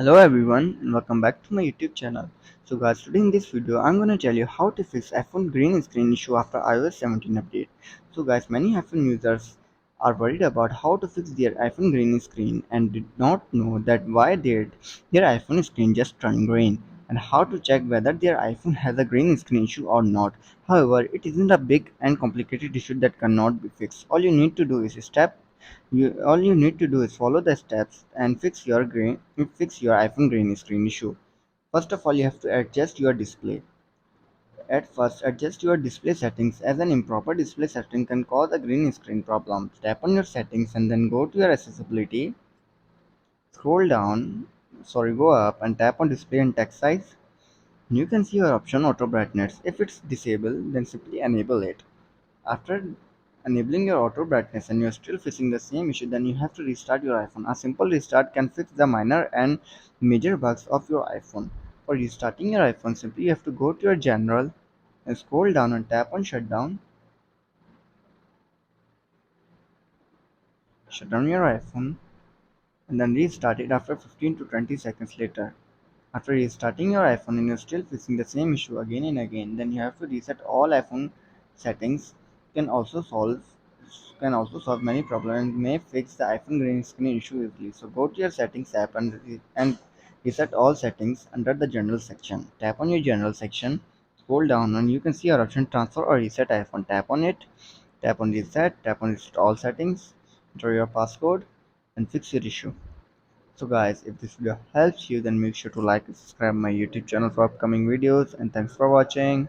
Hello everyone and welcome back to my YouTube channel. So guys, today in this video I'm gonna tell you how to fix iPhone green screen issue after iOS 17 update. So guys, many iPhone users are worried about how to fix their iPhone green screen and did not know that why their iPhone screen just turned green and how to check whether their iPhone has a green screen issue or not. However, it isn't a big and complicated issue that cannot be fixed. All you need to do is all you need to do is follow the steps and fix your iPhone green screen issue. First of all, you have to adjust your display. At first, adjust your display settings as an improper display setting can cause a green screen problem. Tap on your settings and then go to your accessibility. Scroll down, go up and tap on display and text size. You can see your option auto brightness. If it's disabled, then simply enable it. After enabling your auto brightness and you're still facing the same issue, then you have to restart your iPhone. A simple restart can fix the minor and major bugs of your iPhone. For restarting your iPhone, simply you have to go to your general and scroll down and tap on shut down your iPhone, and then restart it after 15 to 20 seconds later. After restarting your iPhone and you're still facing the same issue again and again, then you have to reset all iPhone settings. Can also solve can also solve many problems and may fix the iPhone green screen issue easily. So go to your settings app and reset all settings under the general section. Tap on your general section, scroll down and you can see your option transfer or reset iPhone. Tap on it, tap on reset all settings, enter your passcode and fix your issue. So guys, if this video helps you, then make sure to like and subscribe my YouTube channel for upcoming videos, and thanks for watching.